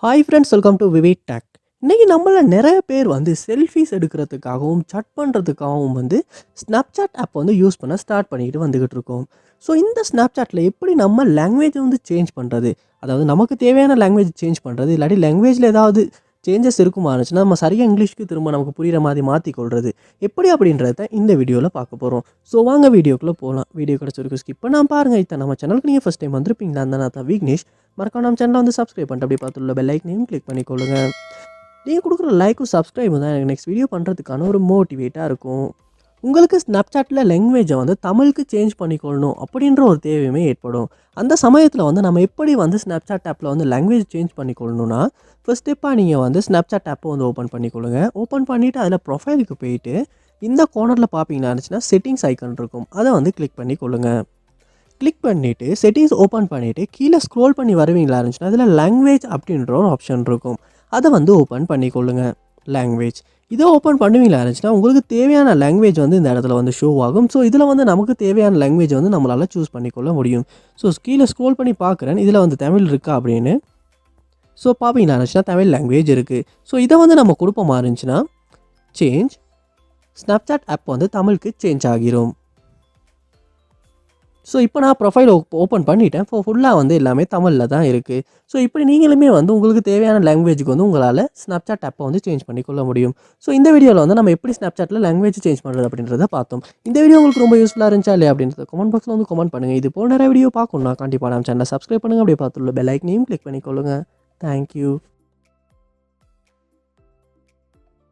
Hi friends, welcome to VividTech. இன்றைக்கி நம்மள நிறைய பேர் வந்து செல்ஃபீஸ் எடுக்கிறதுக்காகவும் சட் பண்ணுறதுக்காகவும் வந்து ஸ்னாப்சாட் ஆப் வந்து யூஸ் பண்ண ஸ்டார்ட் பண்ணிக்கிட்டு வந்துக்கிட்டு இருக்கோம். ஸோ இந்த ஸ்னாப்சாட்டில் எப்படி நம்ம லாங்குவேஜை வந்து சேஞ்ச் பண்ணுறது, அதாவது நமக்கு தேவையான லாங்குவேஜ் சேஞ்ச் பண்ணுறது, இல்லாட்டி லாங்குவேஜில் ஏதாவது சேஞ்சஸ் இருக்குமா இருந்துச்சுன்னா நம்ம சரியாக இங்கிலீஷ்க்கு திரும்ப நமக்கு புரிகிற மாதிரி மாற்றிக்கொள்வது எப்படி அப்படின்றத இந்த வீடியோவில் பார்க்க போகிறோம். ஸோ வாங்க வீடியோக்குள்ளே போகலாம். வீடியோ கிடச்சிருக்கு ஸ்கிப் பண்ணால் பாருங்கள். இதை நம்ம சேனலுக்கு நீங்கள் ஃபஸ்ட் டைம் வந்திருப்பீங்களா அந்த நான் தான் விக்னேஷ். மறக்காம நம்ம சேனலை வந்து சப்ஸ்கிரைப் பண்ணிட்டு அப்படியே பார்த்துள்ள பெல் ஐக்கனையும் கிளிக் பண்ணிக்கொள்ளுங்க. நீங்கள் கொடுக்குற லைக்கும் சப்ஸ்கிரைபும் தான் எனக்கு நெக்ஸ்ட் வீடியோ பண்ணுறதுக்கான ஒரு மோட்டிவேட்டாக இருக்கும். உங்களுக்கு ஸ்னாப்சாட்டில் லாங்குவேஜை வந்து தமிழுக்கு சேஞ்ச் பண்ணிக்கொள்ளணும் அப்படின்ற ஒரு தேவையுமே ஏற்படும். அந்த சமயத்தில் வந்து நம்ம எப்படி வந்து ஸ்னாப்சாட் ஆப்பில் வந்து லாங்குவேஜ் சேஞ்ச் பண்ணிக்கொள்ளணும்னா, ஃபர்ஸ்ட் ஸ்டெப்பாக நீங்கள் வந்து ஸ்னாப்சாட் ஆப்பை வந்து ஓப்பன் பண்ணிக்கொள்ளுங்க. ஓப்பன் பண்ணிவிட்டு அதில் ப்ரொஃபைலுக்கு போயிட்டு இந்த கார்னரில் பார்ப்பீங்கன்னா இருந்துச்சுன்னா செட்டிங்ஸ் ஐக்கன் இருக்கும், அதை வந்து கிளிக் பண்ணிக்கொள்ளுங்க. கிளிக் பண்ணிவிட்டு செட்டிங்ஸ் ஓப்பன் பண்ணிவிட்டு கீழே ஸ்க்ரோல் பண்ணி வருவீங்களா இருந்துச்சுன்னா அதில் லாங்குவேஜ் அப்படின்ற ஒரு ஆப்ஷன் இருக்கும், அதை வந்து ஓப்பன் பண்ணிக்கொள்ளுங்க. லாங்குவேஜ் இதை ஓப்பன் பண்ணுவீங்களா இருந்துச்சுன்னா உங்களுக்கு தேவையான லாங்குவேஜ் வந்து இந்த இடத்துல வந்து ஷோ ஆகும். ஸோ இதில் வந்து நமக்கு தேவையான லாங்குவேஜ் வந்து நம்மளால் சூஸ் பண்ணிக்கொள்ள முடியும். ஸோ கீழே ஸ்க்ரோல் பண்ணி பார்க்குறேன், இதில் வந்து தமிழ் இருக்கா அப்படின்னு. ஸோ பார்ப்பீங்களா இருந்துச்சுன்னா தமிழ் லாங்குவேஜ் இருக்குது. ஸோ இதை வந்து நம்ம கொடுப்போமா இருந்துச்சுன்னா சேஞ்ச் ஸ்னாப்சாட் ஆப் வந்து தமிழுக்கு சேஞ்ச் ஆகிரும். ஸோ இப்போ நான் ப்ரொஃபைல் ஓப்பன் பண்ணிவிட்டேன். ஃபுல்லாக வந்து எல்லாமே தமிழில் தான் இருக்குது. ஸோ இப்படி நீங்களுமே வந்து உங்களுக்கு தேவையான லாங்குவேஜுக்கு வந்து உங்களால் ஸ்னாப்சாட் ஆப்பை வந்து சேஞ்ச் பண்ணிக்கொள்ள முடியும். ஸோ இந்த வீடியோவில் வந்து நம்ம எப்படி ஸ்னாப்சாட்டில் லாங்குவேஜ் சேஞ்ச் பண்ணுறது அப்படின்றத பார்த்தோம். இந்த வீடியோ உங்களுக்கு ரொம்ப யூஸ்ஃபுல்லாக இருந்துச்சா இல்லையா அப்படின்றத கமெண்ட் பாக்ஸில் வந்து கமெண்ட் பண்ணுங்கள். இது போல் நிறைய வீடியோ பார்க்கணும்னா கண்டிப்பாக நம்ம சேனலை சப்ஸ்கிரைப் பண்ணுங்கள். அப்படியே பார்த்துள்ள பெல் ஐக்கனையும் கிளிக் பண்ணிக்கொள்ளுங்கள். தேங்க்யூ.